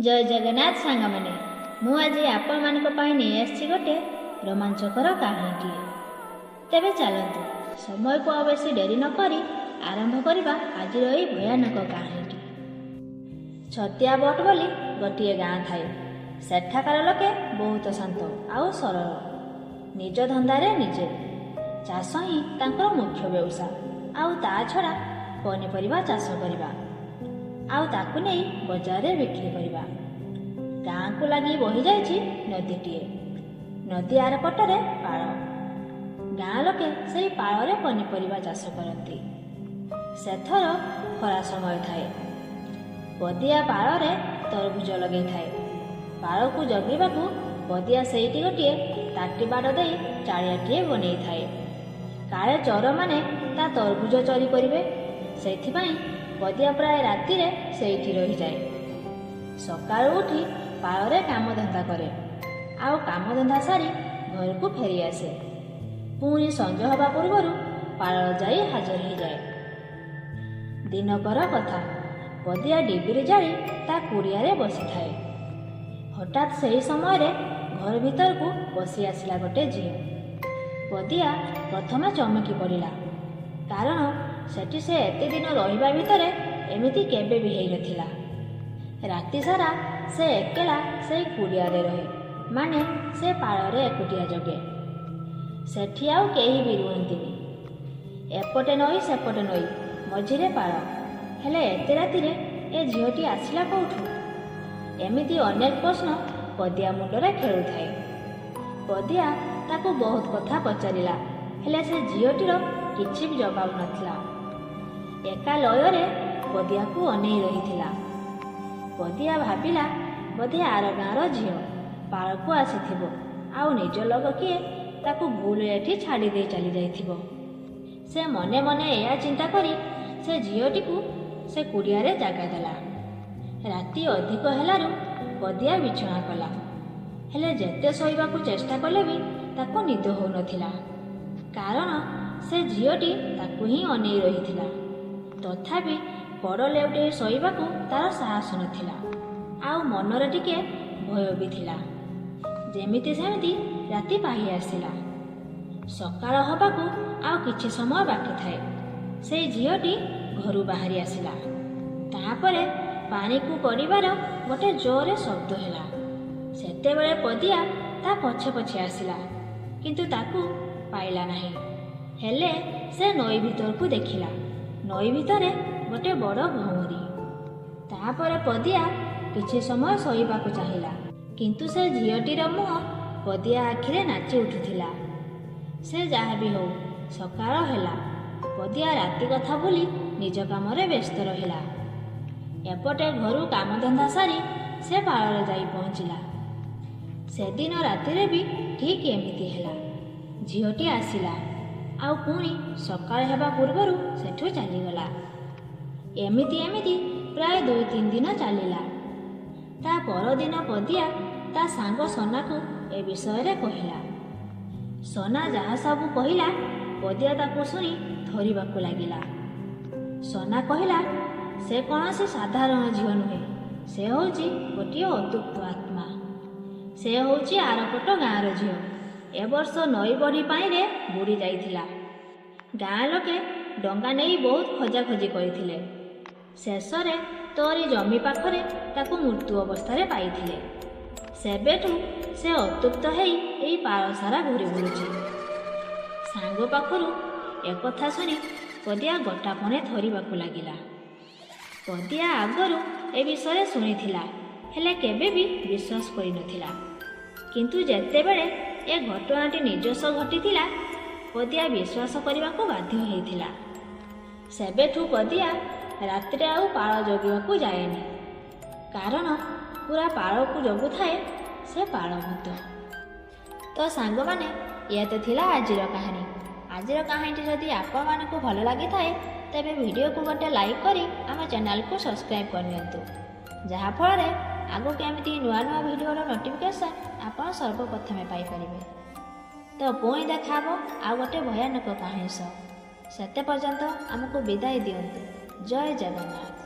जय जगन्नाथ सांग मैंने मु आज आपण नहीं आसी गोटे रोमांचकर कहानी तेबे चलतु समय को आ बेसी डेरी न करी आरंभ करवा आज भयानक कहानी। छतिया बट बोली गोटे गाँ थाए। सेठाकार लोके बहुत शांत आउ सरल, निज धंदारे निजे चाष ही तांकर मुख्य व्यवसाय आउ ता छड़ा पनीपरिबा चाष करवा आउ ताकु नहीं बजार रे बिक्री करवा। गाँ को लगी बही जाइछि नदीटीए, नदी आर पटरे पाड़। गाँ लोके से पाड़ रे पनीपरिबा चाष करती। सेथर खरा समय थाए। बदिया पाड़ रे तरबुज लगे थाए। पाड़ को जगेबाकू बदिया सेठी गोटे ताटी बाड़ दे चाड़ियाटीए बनै थाए। काले चोर माने ता तरबुज चोरी करिवे, सेथिपाई बदिया प्राय राति रे सेठी रही जाए। सकाळु उठी पाଳରେ कामधंदा करे आउ कामधंदा सारी घर को फेरी आसे। पुणी संज हवा पूर्वर पाळ जाई हाजर हो जाए। दिनकर कथा, बदिया डिबिरी जाली ता कुड़िया बसी थाए। हठात सही समय घर भीतर को बसी आसला गोटे झील। बदिया प्रथमे चमकी पड़ा, कारण सेठी से एते दिन रहिबा भितरे एमिति केबे भी हेई नथिला। राति सारा से एकेला से कुड़िया रहे, माने से पाଳରେ एकुटिया जगे। सेठी आउ केही भी रुहंतिनी। एपटे नई सेपटे नई, मझिरे पाळ। हेले एते रातिरे ए झीलटी आसिला कोठु? एमिति अनेक प्रश्न बदिया मुंडरे खेलुथाए। बदिया ताकू बहुत कथा पचारिला, हेले से झीलटीर किछि भी जवाब नथिला। एका लୟରେ बदिया को अनेई रहिथिला। बदिया भाविला बोधे आर गाँर झील पाळ को आसीथिबो आउ निज लोक किए ताकू भूल एठी छाड़ी दे चली जाइथिबो। से मने मने एया चिंता करी से झीलटी को से कुड़िया रे जागा देला। राति अधिक हेलारु बदिया बिछଣା कला, हेले जेते सोइबाकू चेष्टा कले भी ताकू निद हो नथिला, कारण से झीलटी ताकू ही अनेई रहिथिला। तथापि बड़ लेउटे सोइबाकू तार साहस नथिला आउ मनरे टिके भय भी थिला। जेमिति सेमिति राति पाही आसिला। सकाळ हबाकू आउ किछि समय बाकी थाए। से झीलटी घरू बाहरी आसिला। ताहापरे पानी को पड़िबार गोटे जोरे शब्द हेला। सेतेबेले बदिया ता पछे पछे आसिला, किंतु ताकू पाइला नाही। हेले से नई भीतर को देखिला। नई भितरे गोटे बड़ भौरी। ताहापरे बदिया किछि समय सहिबाकू चाहिला, किंतु से झीलटीर मुह बदिया आखिरे नाची उठुथिला। से जहा भी हो सकाळ हेला। बदिया राति कथा बोली निज कामरे व्यस्त रहिला। एपटे घरू कामधंदा सारी से पाଳରେ जाई पहुँचिला। से दिन रातिरे भी ठीक एमिति हेला। झीलटी आसिला आउ पुणी सकाळ हेबा पूर्वरु सेठू चलीगला। एमिति एमिति प्राय 2-3 दिन चलिला। ता परदिन बदिया ता सांग सोना को ए विषय रे कहिला। सोना जहा सबू कहिला बदिया ताकू सुनी थरिबाकू लागिला। सोना कहिला से कौनसी साधारण झील नुहे, से होची गोटे अतुक्त आत्मा। से होची आरपट गाँर झील। ए वर्ष नई बड़ी पानी रे बुड़ी जाइथिला। गाँ लोके डंगा नहीं बहुत खोजाखोजी करथिले। शेषरे तोरी जमी पाखरे ताकू मृत्यु अवस्था पाइथिले। सेबेठू से अतृप्त हेई एई पाळ सारा घूरी बुलुछि। सांग पाखरू एकथा सुनी बदिया गोटापणे थरिबाकू लागिला। बदिया आगरू ए विषय शुणिथिला, हेले केबे भी विश्वास करि नथिला। किंतु जेतेबेले ए घटनाटी निजस्व घटिथिला, बदिया विश्वास करबाकू बाध्य हेइथिला। सेबेठू बदिया रात्रि आउ पाळ जगिबाकू जाएनी, कारण पूरा पाळ को जगु थाए से पाळभूत। तो सांग माने या तो थिला आजिर कहानी। आजिर कहानीटी जदि आपण मानकू भल लागि थाए तेबे वीडियो को गोटे लाइक करी आम चैनल को सब्सक्राइब करनियंतु, जहा फଳରେ आगो केमिति नुआ नुआ वीडियोर नोटिफिकेशन आपण सर्वप्रथमे पाई परिबे। तो पुणी देखाबो आ गोटे भयानक कहानी सह। सेते पर्यंत आमको विदाय दियंतु। जय जगन्नाथ।